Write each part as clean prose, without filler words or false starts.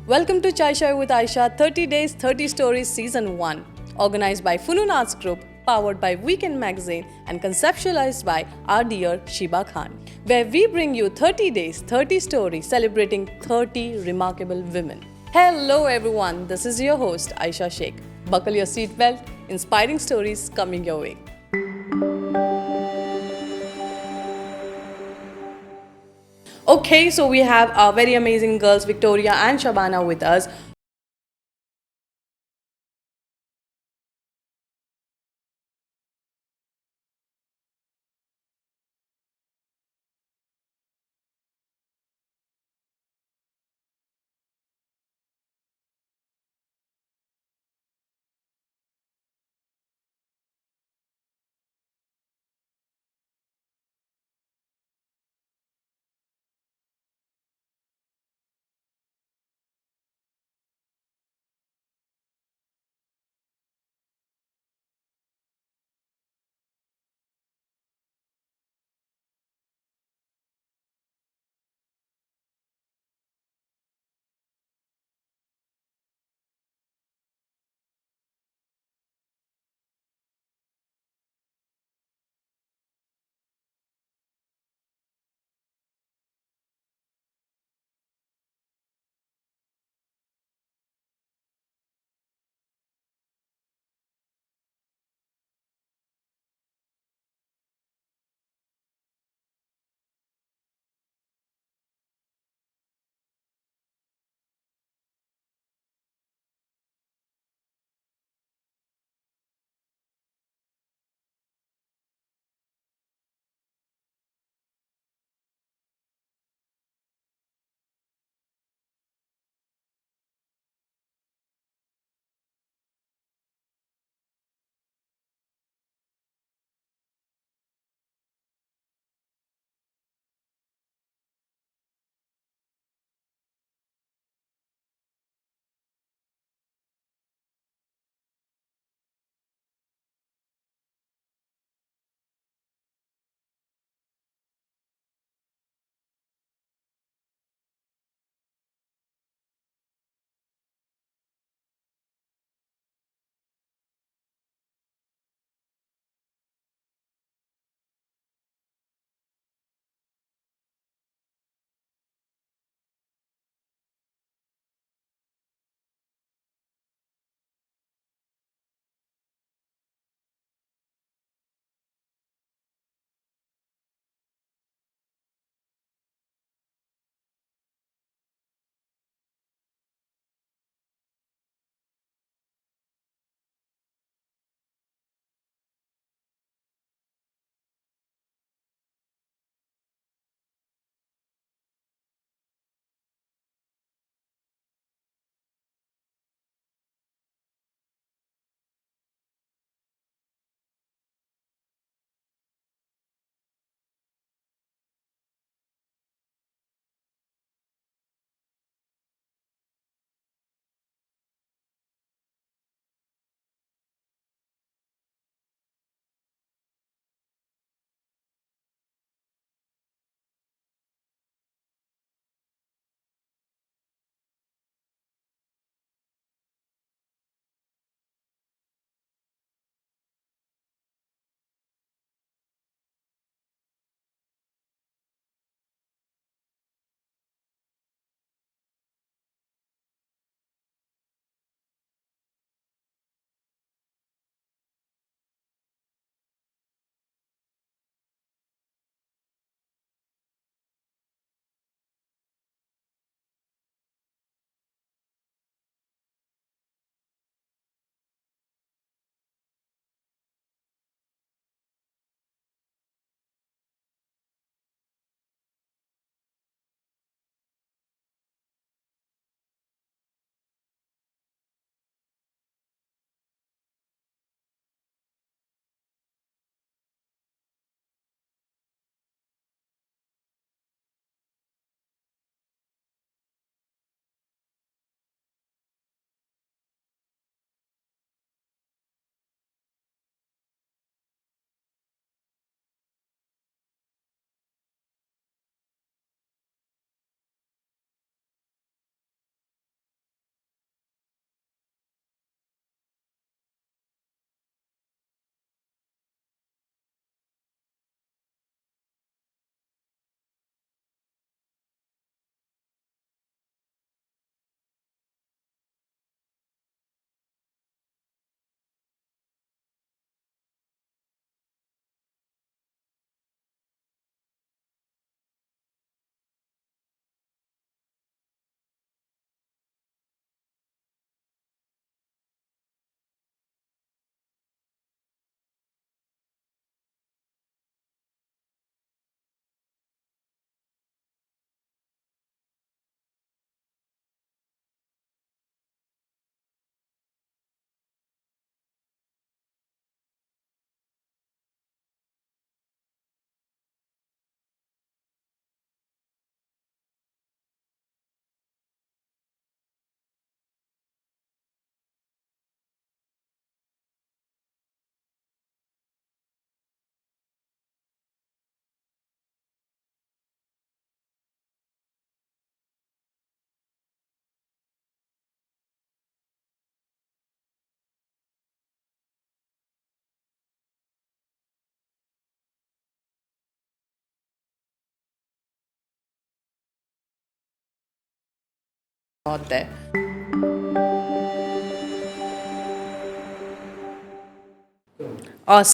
Welcome to Shai with Ayesha 30 Days 30 Stories Season 1, organized by Funun Arts Group, powered by Weekend Magazine, and conceptualized by our dear Shiba Khan, where we bring you 30 days 30 stories celebrating 30 remarkable women. Hello everyone, this is your host Ayesha Sheikh. Buckle your seatbelt, inspiring stories coming your way. Okay, so we have our very amazing girls Victoria and Shabana with us. Not there. Awesome.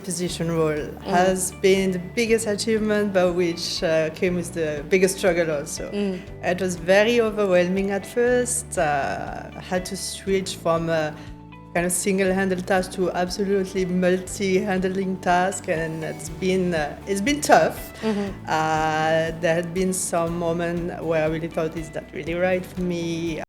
Position role has been the biggest achievement, but which came with the biggest struggle also. It was very overwhelming at first. I had to switch from a kind of single-handed task to absolutely multi-handling task, and it's been tough. There had been some moment where I really thought, is that really right for me?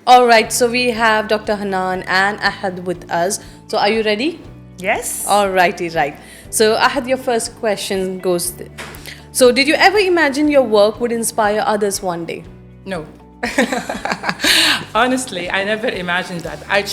All right, so we have Dr. Hanan and Ahad with us. So are you ready? Yes. All righty, right. So Ahad, your first question goes. So did you ever imagine your work would inspire others one day? No. Honestly, I never imagined that. I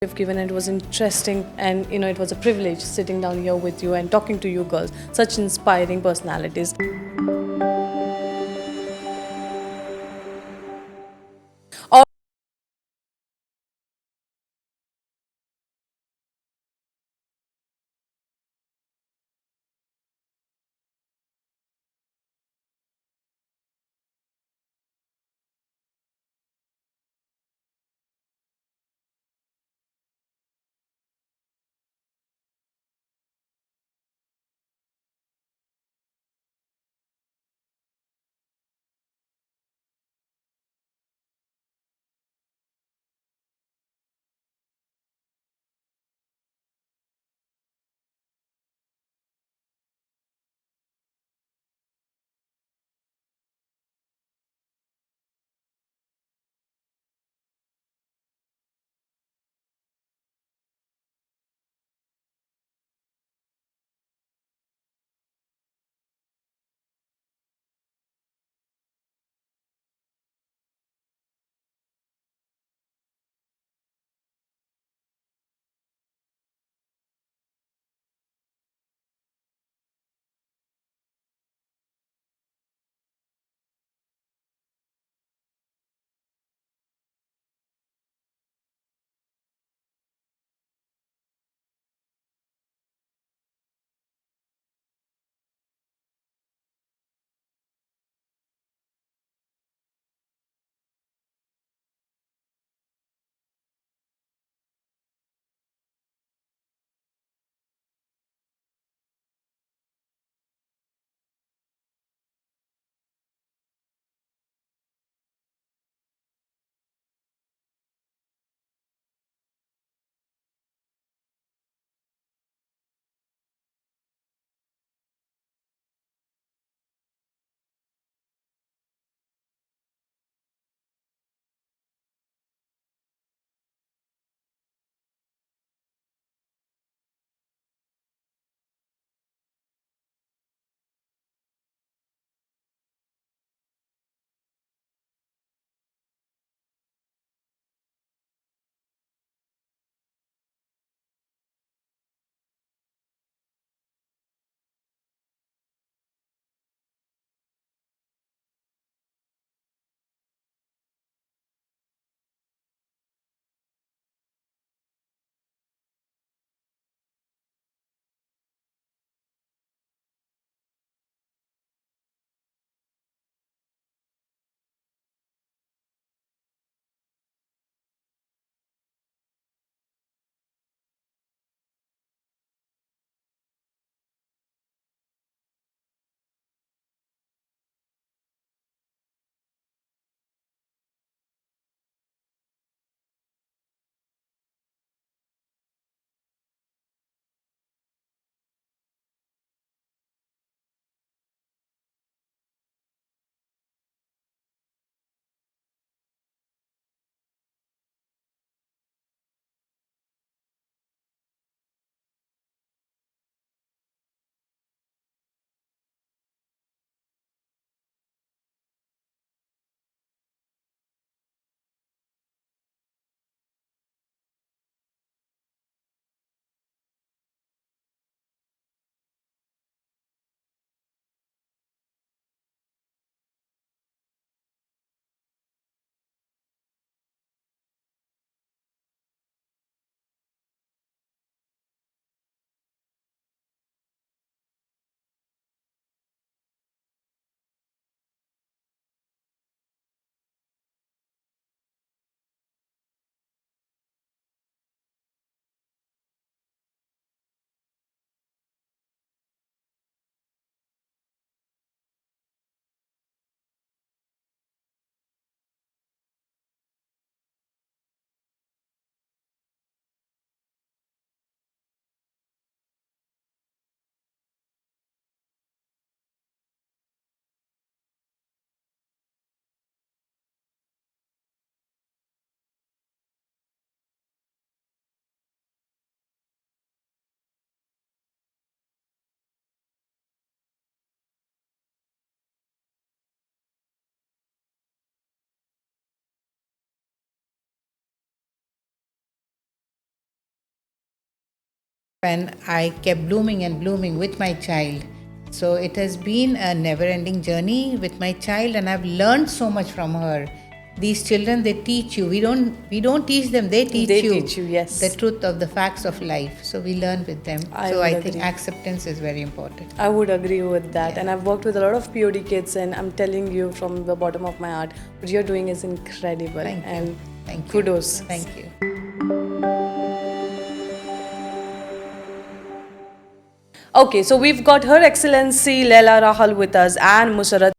you've given. It was interesting, and it was a privilege sitting down here with you and talking to you girls, such inspiring personalities. when I kept blooming and blooming with my child. So it has been a never-ending journey with my child, and I've learned so much from her. These children, they teach you. We don't teach them. They teach They you. teach you, yes. The truth of the facts of life. So we learn with them. I So would I agree. think acceptance is very important. I would agree with that. Yeah. And I've worked with a lot of POD kids, and I'm telling you from the bottom of my heart, what you're doing is incredible. Thank you. And Thank you. kudos. Thank you. Okay, so we've got Her Excellency Leila Rahal with us and Musharat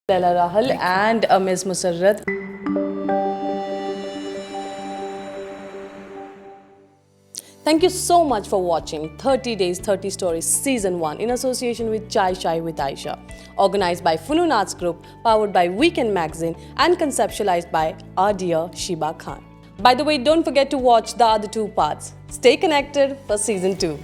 Laila Rahal and Ms. Musarrat. Thank you so much for watching 30 Days, 30 Stories Season 1 in association with Shai with Ayesha. Organized by Funun Arts Group, powered by Weekend Magazine and conceptualized by our dear Shiba Khan. By the way, don't forget to watch the other two parts. Stay connected for Season 2.